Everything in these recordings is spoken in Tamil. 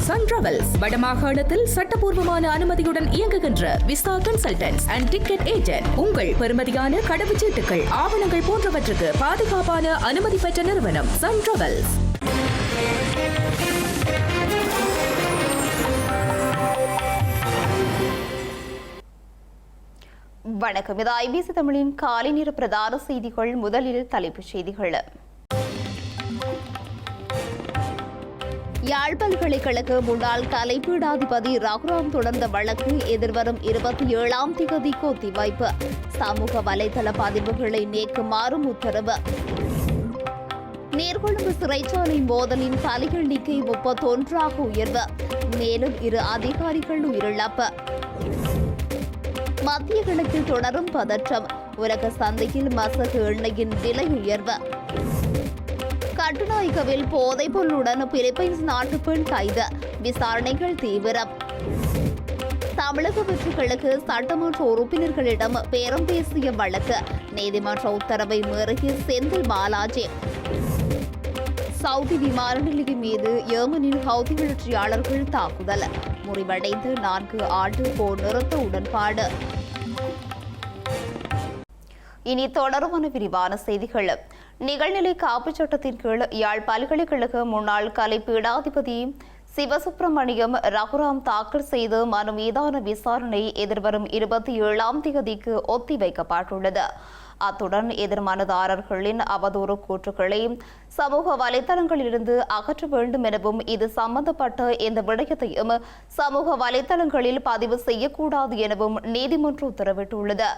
சன் டிராவல்ஸ் வடமாகாணத்தில் சட்டபூர்வமான அனுமதியுடன் இயங்குகின்ற visa consultants and ticket agent. உங்கள் பெறுமதியான கடவுச்சீட்டுகள், ஆவணங்கள் போன்றவற்றுக்கு பாதுகாப்பான அனுமதி பெற்ற நிறுவனம் சன் டிராவல்ஸ். வணக்கம். இது ஐபிசி தமிழின் காலை நேர பிரதான செய்திகள். முதலில் தலைப்புச் செய்திகள். யாழ் பல்கலைக்கழக முன்னாள் கலைப்பீடாதிபதி ரகுராம் தொடர்ந்த வழக்கு எதிர்வரும் 27ஆம் தேதிக்கு ஒத்திவைப்பு. சமூக வலைதள பதிவுகளை நீக்குமாறும் உத்தரவு. நீர்கொழும்பு சிறைச்சாலை மோதலின் பலிகள் எண்ணிக்கை 31ஆக உயர்வு. மேலும் 2 அதிகாரிகள் உயிரிழப்பு. மத்திய கிழக்கில் தொடரும் பதற்றம். உலக சந்தையில் மசகு எண்ணெயின் விலை உயர்வு. கட்டுநாயக்கவில் போதைப்பொருளுடன் பிலிப்பைன்ஸ் நாட்டு பெண் கைது. விசாரணைகள் தீவிரம். தமிழக வெற்றிகளுக்கு சட்டமன்ற உறுப்பினர்களிடம் பேரம் பேசிய வழக்கு. நீதிமன்ற உத்தரவை மீறிய செந்தில் பாலாஜி. சவுதி விமான நிலையம் மீது யேமனின் ஹவுதி கிளர்ச்சியாளர்கள் தாக்குதல். முறிவடைந்து 4 ஆண்டு போர் நிறுத்த உடன்பாடு. இனி தொடர்பான விரிவான செய்திகள். நிகழ்நிலை காப்புச் சட்டத்தின் கீழ் யாழ் பல்கலைக்கழக முன்னாள் கலை பீடாதிபதி சிவசுப்பிரமணியம் ரகுராம் தாக்கல் செய்த மனு மீதான விசாரணை எதிர்வரும் 27ஆம் தேதிக்கு ஒத்திவைக்கப்பட்டுள்ளது. அத்துடன் எதிர்மனுதாரர்களின் அவதூறு கூற்றுக்களை சமூக வலைதளங்களிலிருந்து அகற்ற வேண்டும் எனவும் இது சம்பந்தப்பட்ட எந்த விடயத்தையும் சமூக வலைதளங்களில் பதிவு செய்யக்கூடாது எனவும் நீதிமன்றம் உத்தரவிட்டுள்ளது.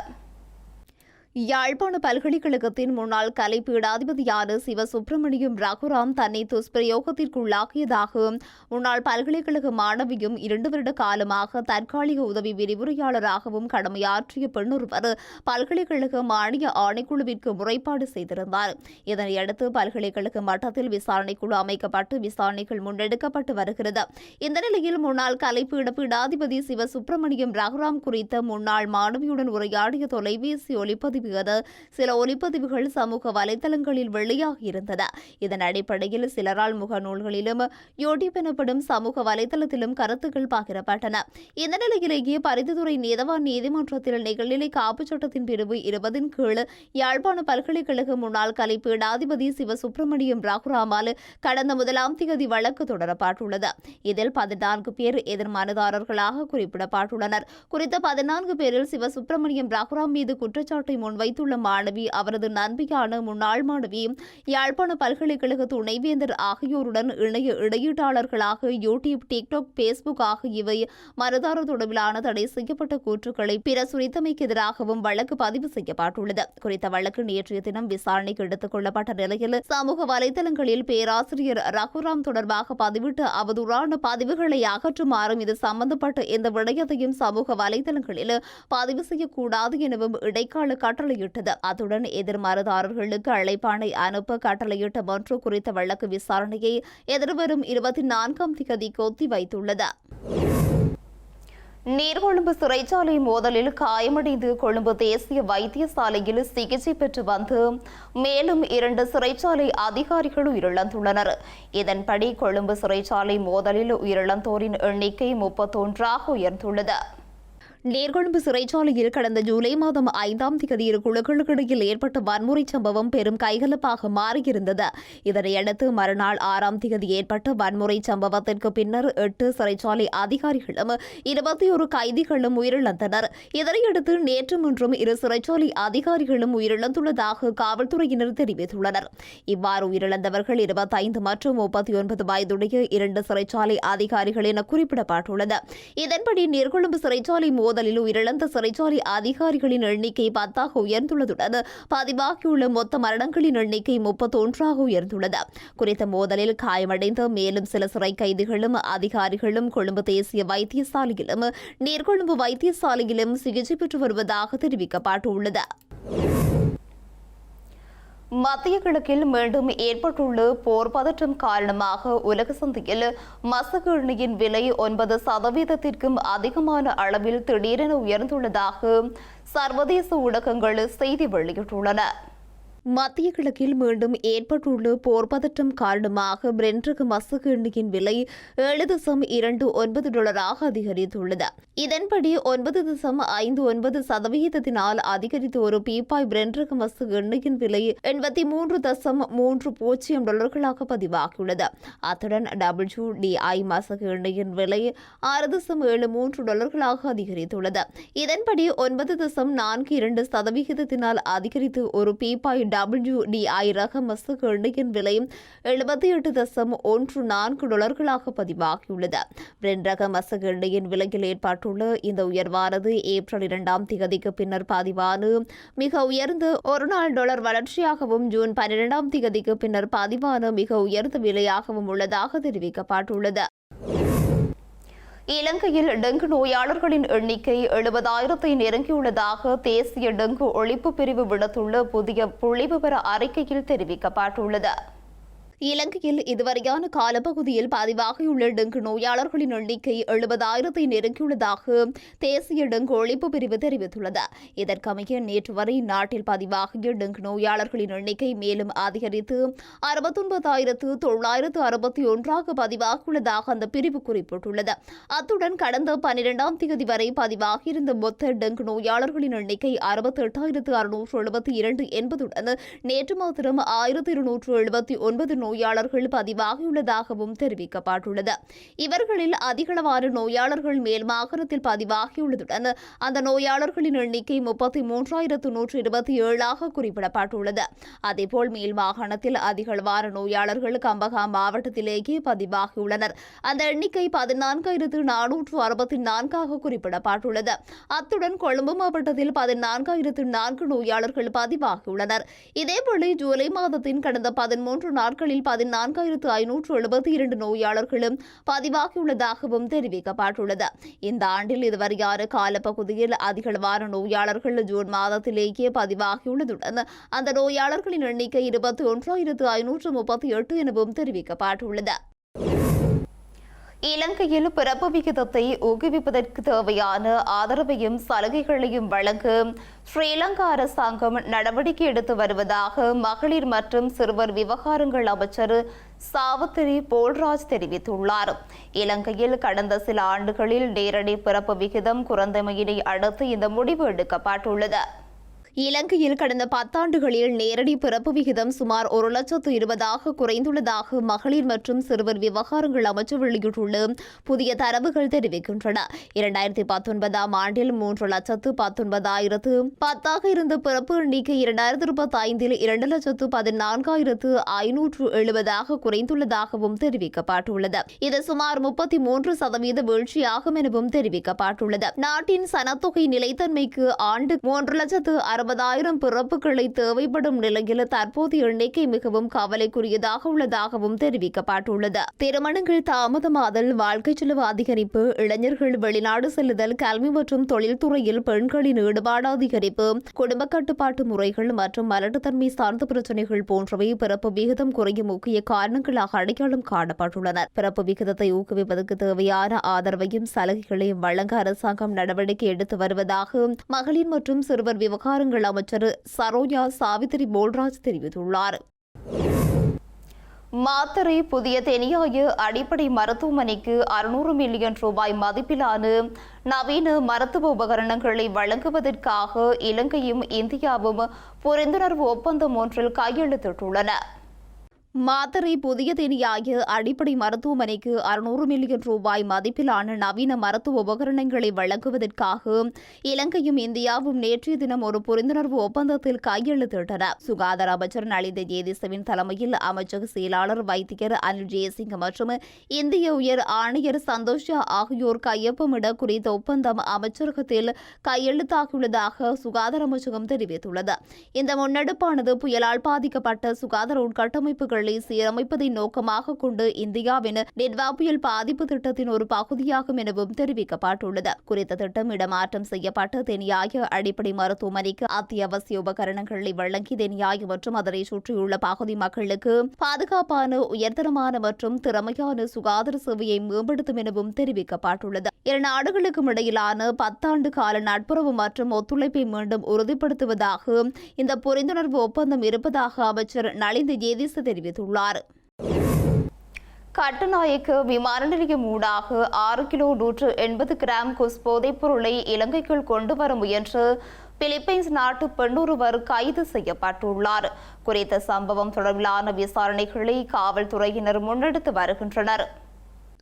யாழ்ப்பாண பல்கலைக்கழகத்தின் முன்னாள் கலை பீடாதிபதியான சிவசுப்பிரமணியம் ரகுராம் தன்னை துஷ்பிரயோகத்திற்குள்ளாக்கியதாக முன்னாள் பல்கலைக்கழக மாணவியும் 2 வருட காலமாக தற்காலிக உதவி விரிவுரையாளராகவும் கடமையாற்றிய பெண்ணொருவர் பல்கலைக்கழக மானிய ஆணைக்குழுவிற்கு முறைப்பாடு செய்திருந்தார். இதனையடுத்து பல்கலைக்கழக மட்டத்தில் விசாரணைக்குழு அமைக்கப்பட்டு விசாரணைகள் முன்னெடுக்கப்பட்டு வருகிறது. இந்த நிலையில் முன்னாள் கலை பீடாதிபதி சிவசுப்பிரமணியம் ரகுராம் குறித்த முன்னாள் மாணவியுடன் உரையாடிய தொலைபேசி ஒலிப்பதிவு சில ஒலிப்பதிவுகள் சமூக வலைதளங்களில் வெளியாகியிருந்தன. இதன் அடிப்படையில் சிலரால் முகநூல்களிலும் யூடியூப் எனப்படும் சமூக வலைதளத்திலும் கருத்துக்கள் பகிரப்பட்டன. இந்த நிலையிலேயே பரிந்துரை நீதவான் நீதிமன்றத்தில் நிகழ்நிலை காப்புச் சட்டத்தின் பிரிவு 20 கீழ் யாழ்ப்பாண பல்கலைக்கழக முன்னாள் கலை பீடாதிபதி சிவசுப்பிரமணியம் ரகுராமால் கடந்த 1ஆம் தேதி வழக்கு தொடரப்பட்டுள்ளது. இதில் 14 பேர் எதிர்மனுதாரர்களாக குறிப்பிடப்பட்டுள்ளனர். குறித்த 14 பேரில் சிவசுப்பிரமணியம் ரகுராம் மீது குற்றச்சாட்டை முன்வைத்துள்ள மாணவி, அவரது நண்பியான முன்னாள் மாணவி, யாழ்ப்பாண பல்கலைக்கழக துணைவேந்தர் ஆகியோருடன் இணைய இடையீட்டாளர்களாக யூடியூப், டிக்டாக், பேஸ்புக் ஆகியவை மனுதாரர் தொடர்பிலான தடை செய்யப்பட்ட கூற்றுக்களை பிரசுரித்தமைக்கு எதிராகவும் வழக்கு பதிவு செய்யப்பட்டுள்ளது. குறித்த வழக்கு நேற்றைய தினம் விசாரணைக்கு எடுத்துக் கொள்ளப்பட்ட நிலையில் சமூக வலைதளங்களில் பேராசிரியர் ரகுராம் தொடர்பாக பதிவிட்ட அவதூறான பதிவுகளை அகற்றுமாறும் இது சம்பந்தப்பட்ட எந்த விடயத்தையும் சமூக வலைதளங்களில் பதிவு செய்யக்கூடாது எனவும் இடைக்கால கட்டளையிட்டது. அத்துடன் எதிர்மனுதாரர்களுக்கு அழைப்பாணை அனுப்ப கட்டளையிட்ட மன்று குறித்த வழக்கு விசாரணையை எதிர்வரும் 24ஆம் தேதிக்கு ஒத்திவைத்துள்ளது. நீர்கொழும்பு சிறைச்சாலை மோதலில் காயமடைந்து கொழும்பு தேசிய வைத்தியசாலையில் சிகிச்சை பெற்று வந்து மேலும் 2 சிறைச்சாலை அதிகாரிகள் உயிரிழந்துள்ளனர். இதன்படி கொழும்பு சிறைச்சாலை மோதலில் உயிரிழந்தோரின் எண்ணிக்கை 31ஆக உயர்ந்துள்ளது. நீர்கொழும்பு சிறைச்சாலையில் கடந்த ஜூலை மாதம் 5ஆம் தேதி 2 குழுக்களுக்கிடையில் ஏற்பட்ட வன்முறை சம்பவம் பெரும் கைகலப்பாக மாறியிருந்தது. இதனையடுத்து மறுநாள் 6ஆம் தேதி ஏற்பட்ட வன்முறை சம்பவத்திற்கு பின்னர் 8 சிறைச்சாலை அதிகாரிகளும் 21 கைதிகளும் உயிரிழந்தனர். இதனையடுத்து நேற்று முன்றும் 2 சிறைச்சாலை அதிகாரிகளும் உயிரிழந்துள்ளதாக காவல்துறையினர் தெரிவித்துள்ளனர். இவ்வாறு உயிரிழந்தவர்கள் 25 மற்றும் 39 வயதுடைய 2 சிறைச்சாலை அதிகாரிகள் என குறிப்பிடப்பட்டுள்ளது. இதன்படி நீர்கொழும்பு சிறைச்சாலை மோதலில் உயிரிழந்த சிறைச்சாலை அதிகாரிகளின் எண்ணிக்கை 10ஆக உயர்ந்துள்ளதுடன் பதிவாகியுள்ள மொத்த மரணங்களின் எண்ணிக்கை 31ஆக உயர்ந்துள்ளது. குறித்த மோதலில் காயமடைந்த மேலும் சில சிறை கைதிகளும் அதிகாரிகளும் கொழும்பு தேசிய வைத்தியசாலையிலும் நீர்கொழும்பு வைத்தியசாலையிலும் சிகிச்சை பெற்று வருவதாக தெரிவிக்கப்பட்டுள்ளது. மத்திய கிழக்கில் மீண்டும் ஏற்பட்டுள்ள போர் பதற்றம் காரணமாக உலக சந்தையில் மசகு எண்ணெயின் விலை 9% அதிகமான அளவில் திடீரென உயர்ந்துள்ளதாக சர்வதேச ஊடகங்கள் செய்தி வெளியிட்டுள்ளன. மத்திய கிழக்கில் மீண்டும் ஏற்பட்டுள்ள போர் பதற்றம் காரணமாக பிரெண்ட் ரக மசகு எண்ணெயின் விலை $7.29 அதிகரித்துள்ளது. இதன்படி 9.59% அதிகரித்து ஒரு பீப்பாய் பிரெண்ட் ரக மசகு எண்ணெயின் விலை $83.30 பதிவாகியுள்ளது. அத்துடன் WTI மசகு எண்ணெயின் விலை $6.73 அதிகரித்துள்ளது. இதன்படி 9.42% அதிகரித்து ஒரு பீப்பாய் WTI ரக மசகு எண்ணெயின் விலை $78.14 பதிவாகியுள்ளது. பிரெண்ட் ரக மசகு எண்ணெயின் விலையில் ஏற்பட்டுள்ள இந்த உயர்வானது ஏப்ரல் 2 பின்னர் பதிவான மிக உயர்ந்த ஒருநாள் டாலர் வளர்ச்சியாகவும் ஜூன் 12 பின்னர் பதிவான மிக உயர்ந்த விலையாகவும் உள்ளதாக தெரிவிக்கப்பட்டுள்ளது. இலங்கையில் டெங்கு நோயாளர்களின் எண்ணிக்கை 70,000 நெருங்கியுள்ளதாக தேசிய டெங்கு ஒழிப்பு பிரிவு விடுத்துள்ள புதிய புள்ளிவிவர அறிக்கையில் தெரிவிக்கப்பட்டுள்ளது. இலங்கையில் இதுவரையான காலப்பகுதியில் பதிவாகியுள்ள டெங்கு நோயாளர்களின் எண்ணிக்கை 70,000 நெருங்கியுள்ளதாக தேசிய டெங்கு ஒழிப்பு பிரிவு தெரிவித்துள்ளது. இதற்கமைய நேற்று வரை நாட்டில் பதிவாகிய டெங்கு நோயாளர்களின் எண்ணிக்கை மேலும் அதிகரித்து 69,961 பதிவாகியுள்ளதாக அந்த பிரிவு குறிப்பிட்டுள்ளது. அத்துடன் கடந்த 12 வரை பதிவாகியிருந்த மொத்த டெங்கு நோயாளர்களின் எண்ணிக்கை 68,672 என்பதுடன் நேற்று மாத்திரம் 1,279 நோயாளர்கள் பதிவாகியுள்ளதாகவும் தெரிவிக்கப்பட்டுள்ளது. இவர்களில் அதிகளவான நோயாளர்கள் மேல் மாகாணத்தில் பதிவாகியுள்ளதுடன் அந்த நோயாளர்களின் எண்ணிக்கை 33,127 குறிப்பிடப்பட்டுள்ளது. அதேபோல் மேல் மாகாணத்தில் அதிகளவான நோயாளர்கள் கம்பகா மாவட்டத்திலேயே பதிவாகியுள்ளனர். அந்த எண்ணிக்கை 14,464 குறிப்பிடப்பட்டுள்ளது. அத்துடன் கொழும்பு மாவட்டத்தில் 14,004 நோயாளர்கள் பதிவாகியுள்ளனர். இதேவேளை ஜூலை மாதத்தின் கடந்த 13 நாட்களில் 14,572 நோயாளர்களும் பதிவாகியுள்ளதாகவும் தெரிவிக்கப்பட்டுள்ளது. இந்த ஆண்டில் இதுவரையான காலப்பகுதியில் அதிகளவான நோயாளர்கள் ஜூன் மாதத்திலேயே பதிவாகியுள்ளதுடன் அந்த நோயாளர்களின் எண்ணிக்கை 21,538 எனவும் தெரிவிக்கப்பட்டுள்ளது. இலங்கையில் பிறப்பு விகிதத்தை ஊக்குவிப்பதற்கு தேவையான ஆதரவையும் சலுகைகளையும் வழங்க ஸ்ரீலங்கா அரசாங்கம் நடவடிக்கை எடுத்து வருவதாக மகளிர் மற்றும் சிறுவர் விவகாரங்கள் அமைச்சர் சாவித்திரி போல்ராஜ் தெரிவித்துள்ளார். இலங்கையில் கடந்த சில ஆண்டுகளில் நேரடி பிறப்பு விகிதம் குறைந்தமையினை அடுத்து இந்த முடிவு எடுக்கப்பட்டுள்ளது. இலங்கையில் கடந்த 10 ஆண்டுகளில் நேரடி பிறப்பு விகிதம் சுமார் 1,20,000 குறைந்துள்ளதாக மகளிர் மற்றும் சிறுவர் விவகாரங்கள் அமைச்சர் வெளியிட்டுள்ள புதிய தரவுகள் தெரிவிக்கின்றன. 2019 ஆண்டில் 3,19,010 இருந்த பிறப்பு எண்ணிக்கை 2025 2,14,570 குறைந்துள்ளதாகவும் தெரிவிக்கப்பட்டுள்ளது. இது சுமார் 33% வீழ்ச்சியாகும் எனவும் தெரிவிக்கப்பட்டுள்ளது. நாட்டின் சனத்தொகை நிலைத்தன்மைக்கு ஆண்டு 3,60,000 பிறப்புகளை தேவைப்படும் நிலையில் தற்போதைய எண்ணிக்கை மிகவும் கவலைக்குரியதாக உள்ளதாகவும் தெரிவிக்கப்பட்டுள்ளது. திருமணங்கள் தாமதமாதல், வாழ்க்கை செலவு அதிகரிப்பு, இளைஞர்கள் வெளிநாடு செல்லுதல், கல்வி மற்றும் தொழில்துறையில் பெண்களின் ஈடுபாடு அதிகரிப்பு, குடும்ப கட்டுப்பாட்டு முறைகள் மற்றும் மலட்டுத்தன்மை சார்ந்த பிரச்சினைகள் போன்றவை பிறப்பு விகிதம் குறையும் முக்கிய காரணங்களாக அடையாளம் காணப்பட்டுள்ளன. பிறப்பு விகிதத்தை ஊக்குவிப்பதற்கு தேவையான ஆதரவையும் சலுகைகளையும் வழங்க அரசாங்கம் நடவடிக்கை எடுத்து வருவதாக மகளிர் மற்றும் சிறுவர் விவகாரங்கள் அமைச்சர் சரோஜா சாவித்திரி போல்ராஜ் தெரிவித்துள்ளார். மாத்தறை புதிய தெனியாய அடிப்படை மருத்துவமனைக்கு 600 மில்லியன் ரூபாய் மதிப்பிலான நவீன மருத்துவ உபகரணங்களை வழங்குவதற்காக இலங்கையும் இந்தியாவும் புரிந்துணர்வு ஒப்பந்தம் ஒன்றில் கையெழுத்திட்டுள்ளன. மாத்தறை புதிய தெனியாய அடிப்படை மருத்துவமனைக்கு 600 மில்லியன் ரூபாய் மதிப்பிலான நவீன மருத்துவ உபகரணங்களை வழங்குவதற்காக இலங்கையும் இந்தியாவும் நேற்றைய தினம் ஒரு புரிந்துணர்வு ஒப்பந்தத்தில் கையெழுத்திட்டன. சுகாதார அமைச்சர் நலிந்த ஜேதிசவின் தலைமையில் அமைச்சக செயலாளர் வைத்தியர் அனில் ஜெயசிங் மற்றும் இந்திய உயர் ஆணையர் சந்தோஷா ஆகியோர் கையொப்பமிட குறித்த ஒப்பந்தம் அமைச்சரகத்தில் கையெழுத்தாகியுள்ளதாக சுகாதார அமைச்சகம் தெரிவித்துள்ளது. இந்த முன்னெடுப்பானது புயலால் பாதிக்கப்பட்ட சுகாதார உட்கட்டமைப்புகள் பகுதிகளை சீரமைப்பதை நோக்கமாக கொண்டு இந்தியாவின் நிட்வா புயல் பாதிப்பு திட்டத்தின் ஒரு பகுதியாகும் எனவும் தெரிவிக்கப்பட்டுள்ளது. குறித்த திட்டம் இடமாற்றம் செய்யப்பட்ட தென்னியாய அடிப்படை மருத்துவமனைக்கு அத்தியாவசிய உபகரணங்களை வழங்கி தென்னியாய மற்றும் அதனை சுற்றியுள்ள பகுதி மக்களுக்கு பாதுகாப்பான, உயர்தரமான மற்றும் திறமையான சுகாதார சேவையை மேம்படுத்தும் எனவும் தெரிவிக்கப்பட்டுள்ளது. இரு நாடுகளுக்கும் இடையிலான 10 ஆண்டு கால நட்புறவு மற்றும் ஒத்துழைப்பை மீண்டும் உறுதிப்படுத்துவதாக இந்த புரிந்துணர்வு ஒப்பந்தம் இருப்பதாக அமைச்சர் நலிந்த ஜேதிச தெரிவித்துள்ளார். கட்டுநாயக்க விமான நிலையம் ஊடாக 6 கிலோ 180 கிராம் குஸ் போதைப் பொருளை இலங்கைக்குள் கொண்டு வர முயன்று பிலிப்பைன்ஸ் நாட்டு பெண் ஒருவர் கைது செய்யப்பட்டுள்ளார். குறித்த சம்பவம் தொடர்பிலான விசாரணைகளை காவல்துறையினர் முன்னெடுத்து வருகின்றனர்.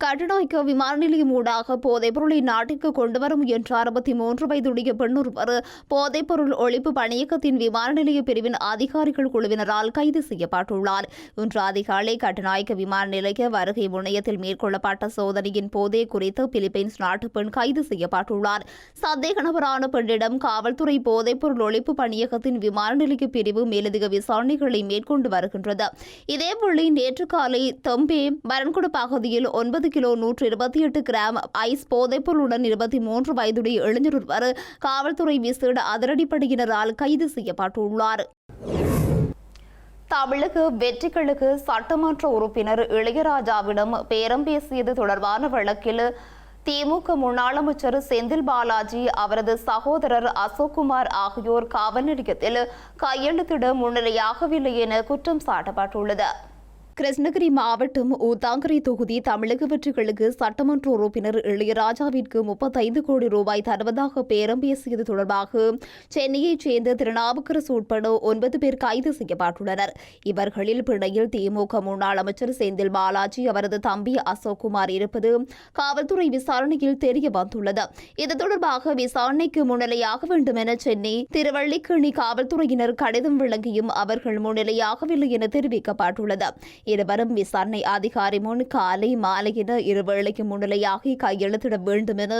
கட்டுநாயக்க விமான நிலையம் ஊடாக போதைப்பொருளை நாட்டிற்கு கொண்டுவர முயன்ற 63 வயதுடைய பெண் ஒருவர் போதைப்பொருள் ஒழிப்பு பணியகத்தின் விமான நிலைய பிரிவின் அதிகாரிகள் குழுவினரால் கைது செய்யப்பட்டுள்ளார். இன்று அதிகாலை கட்டுநாயக்க விமான நிலைய வருகை முனையத்தில் மேற்கொள்ளப்பட்ட சோதனையின் போதே குறித்து பிலிப்பைன்ஸ் நாட்டு பெண் கைது செய்யப்பட்டுள்ளார். சந்தேக நபரான பெண்ணிடம் காவல்துறை போதைப்பொருள் ஒழிப்பு பணியகத்தின் விமான நிலைய பிரிவு மேலதிக விசாரணைகளை மேற்கொண்டு வருகின்றது. இதேவேளை நேற்று காலை தொம்பே பரன்குடு பகுதியில் 9 கிலோ 128 கிராம் ஐஸ் போதைப்பொருளுடன் 23 வயதுடைய இளைஞர் ஒருவர் காவல்துறை விசேட அதிரடிப்படையினரால் கைது செய்யப்பட்டுள்ளார். தமிழக வெற்றிகளுக்கு சட்டமன்ற உறுப்பினர் இளையராஜாவிடம் பேரம் பேசியது தொடர்பான வழக்கில் திமுக முன்னாள் அமைச்சர் செந்தில் பாலாஜி, அவரது சகோதரர் அசோக்குமார் ஆகியோர் காவல் நிலையத்தில் கையெழுத்திட முன்னிலையாகவில்லை என குற்றம் சாட்டப்பட்டுள்ளது. கிருஷ்ணகிரி மாவட்டம் ஊத்தாங்கரை தொகுதி தமிழக வெற்றிகளுக்கு சட்டமன்ற உறுப்பினர் இளையராஜாவிற்கு 35 கோடி ரூபாய் தருவதாக பேரம் பேசியது தொடர்பாக சென்னையைச் சேர்ந்த திருநாவுக்கரசு உட்பட 9 பேர் கைது செய்யப்பட்டுள்ளனர். இவர்களில் பிணையில் திமுக முன்னாள் அமைச்சர் செந்தில் பாலாஜி, அவரது தம்பி அசோக்குமார் இருப்பது காவல்துறை விசாரணையில் தெரிய வந்துள்ளது. இது தொடர்பாக விசாரணைக்கு முன்னிலையாக வேண்டும் என சென்னை திருவள்ளிக்கேணி காவல்துறையினர் கடிதம் வழங்கியும் அவர்கள் முன்னிலையாகவில்லை என தெரிவிக்கப்பட்டுள்ளது. இருவரும் விசாரணை அதிகாரி முன் காலை மாலை என இருவேளைக்கு முன்னிலையாகி கையெழுத்திட வேண்டும் என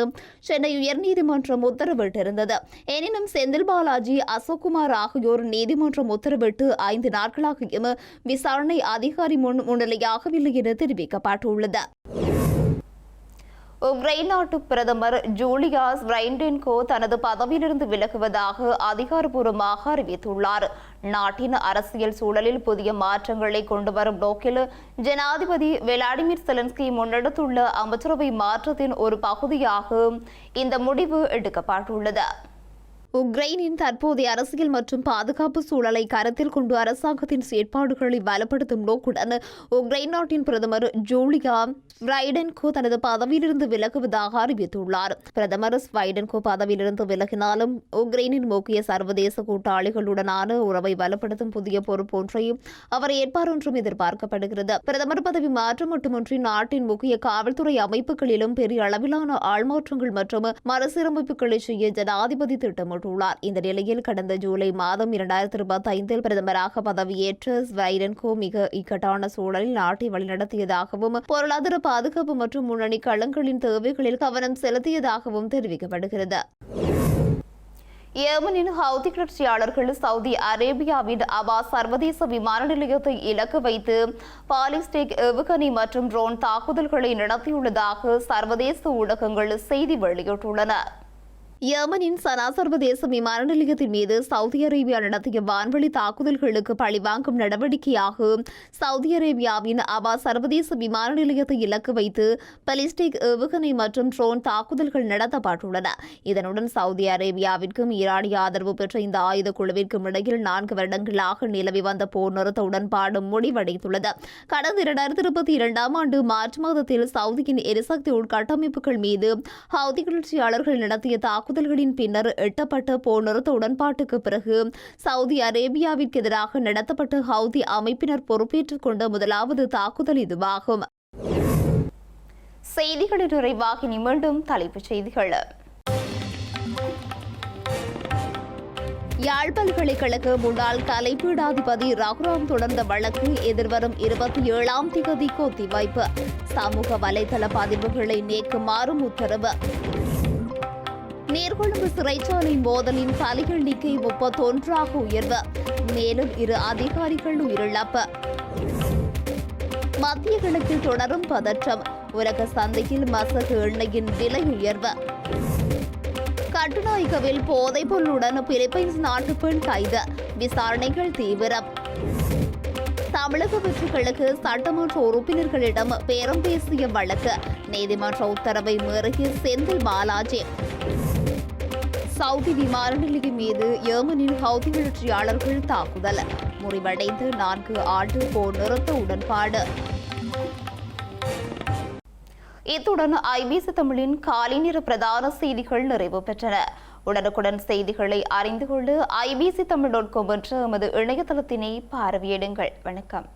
சென்னை உயர்நீதிமன்றம் உத்தரவிட்டிருந்தது. எனினும் செந்தில் பாலாஜி, அசோக்குமார் ஆகியோர் நீதிமன்றம் உத்தரவிட்டு 5 நாட்களாகியும் விசாரணை அதிகாரி முன் முன்னிலையாகவில்லை என தெரிவிக்கப்பட்டுள்ளது. உக்ரைன் நாட்டு பிரதமர் ஜூலியாஸ் வைடென்கோ தனது பதவியிலிருந்து விலகுவதாக அதிகாரப்பூர்வமாக அறிவித்துள்ளார். நாட்டின் அரசியல் சூழலில் புதிய மாற்றங்களை கொண்டுவரும் நோக்கில் ஜனாதிபதி விளாடிமிர் செலன்ஸ்கி முன்னெடுத்துள்ள அமைச்சரவை மாற்றத்தின் ஒரு பகுதியாக இந்த முடிவு எடுக்கப்பட்டுள்ளது. உக்ரைனின் தற்போதைய அரசியல் மற்றும் பாதுகாப்பு சூழலை கருத்தில் கொண்டு அரசாங்கத்தின் செயற்பாடுகளை பலப்படுத்தும் நோக்குடன் உக்ரைன் நாட்டின் பிரதமர் ஜூலியா வைடென்கோ தனது பதவியிலிருந்து விலகுவதாக அறிவித்துள்ளார். பிரதமர் வைடென்கோ பதவியிலிருந்து விலகினாலும் உக்ரைனின் முக்கிய சர்வதேச கூட்டாளிகளுடனான உறவை பலப்படுத்தும் புதிய பொறுப்பொன்றையும் அவர் ஏற்பார் என்றும் எதிர்பார்க்கப்படுகிறது. பிரதமர் பதவி மாற்றம் மட்டுமின்றி நாட்டின் முக்கிய காவல்துறை அமைப்புகளிலும் பெரிய அளவிலான ஆள்மாற்றங்கள் மற்றும் மறுசீரமைப்புகளை செய்ய ஜனாதிபதி திட்டமிட்டுள்ளார். இந்த நிலையில் கடந்த ஜூலை மாதம் 2025 பிரதமராக பதவியேற்ற வைடென்கோ மிக இக்கட்டான சூழலில் நாட்டை வழிநடத்தியதாகவும் பொருளாதார பாதுகாப்பு மற்றும் முன்னணி களங்களின் தேவைகளில் கவனம் செலுத்தியதாகவும் தெரிவிக்கப்படுகிறது. ஏமனின் ஹவுதி கிளர்ச்சியாளர்கள் சவுதி அரேபியாவின் அபா சர்வதேச விமான நிலையத்தை இலக்கு வைத்து பாலிஸ்டிக் ஏவுகணை மற்றும் ட்ரோன் தாக்குதல்களை நடத்தியுள்ளதாக சர்வதேச ஊடகங்கள் செய்தி வெளியிட்டுள்ளன. யேமனின் சனா சர்வதேச விமான நிலையத்தின் மீது சவுதி அரேபியா நடத்திய வான்வெளி தாக்குதல்களுக்கு பழிவாங்கும் நடவடிக்கையாக சவுதி அரேபியாவின் அபா சர்வதேச விமான நிலையத்தை இலக்கு வைத்து பாலிஸ்டிக் ஏவுகணை மற்றும் ட்ரோன் தாக்குதல்கள் நடத்தப்பட்டுள்ளன. இதனுடன் சவுதி அரேபியாவிற்கும் ஈரானிய ஆதரவு பெற்ற இந்த ஆயுத குழுவிற்கும் இடையில் 4 வருடங்களாக நிலவி வந்த போர் நிறுத்த உடன்பாடு முடிவடைந்துள்ளது. கடந்த 2022 ஆண்டு மார்ச் மாதத்தில் சவுதியின் எரிசக்தி உட்கட்டமைப்புகள் மீது ஹவுதி கிளர்ச்சியாளர்கள் நடத்திய தாக்குதல்களின் பின்னர் எட்டப்பட்ட போர் நிறுத்த உடன்பாட்டுக்கு பிறகு சவுதி அரேபியாவிற்கு எதிராக நடத்தப்பட்ட ஹவுதி அமைப்பினர் பொறுப்பேற்றுக் கொண்ட முதலாவது தாக்குதல் இதுவாகும். செய்திகளின் நிறைவாக மீண்டும் தலைப்புச் செய்திகள். யாழ் பல்கலைக்கழக முன்னாள் கலைப்பீடாதிபதி ரகுராம் தொடர்ந்த வழக்கு எதிர்வரும் 27ஆம் தேதிக்கு ஒத்திவைப்பு. சமூக வலைதள பதிவுகளை நீக்குமாறும் உத்தரவு. நீர்கொழும்பு சிறைச்சாலை மோதலின் பலிகள் எண்ணிக்கை 31ஆக உயர்வு. மேலும் 2 அதிகாரிகள் உயிரிழப்பு. மத்திய கிழக்கில் தொடரும் பதற்றம். உலக சந்தையில் மசகு எண்ணெயின் விலை உயர்வு. கட்டுநாயக்கவில் போதைப்பொருளுடன் பிலிப்பைன்ஸ் நாட்டு பெண் கைது. விசாரணைகள் தீவிரம். தமிழக வெற்றிகளுக்கு சட்டமன்ற உறுப்பினர்களிடம் பேரம் பேசிய வழக்கு. நீதிமன்ற உத்தரவை மீறிய செந்தில் பாலாஜி. சவுதி விமான நிலையம் மீது யேமனின் ஹவுதி கிளர்ச்சியாளர்கள் தாக்குதல். முறிவடைந்து 4 ஆண்டு போர் நிறுத்த உடன்பாடு. இத்துடன் ஐபிசி தமிழின் காலை நேர பிரதான செய்திகள் நிறைவு பெற்றன. உடனுக்குடன் செய்திகளை அறிந்து கொள்ள IBC Tamil.com என்ற எமது இணையதளத்தினை பார்வையிடுங்கள். வணக்கம்.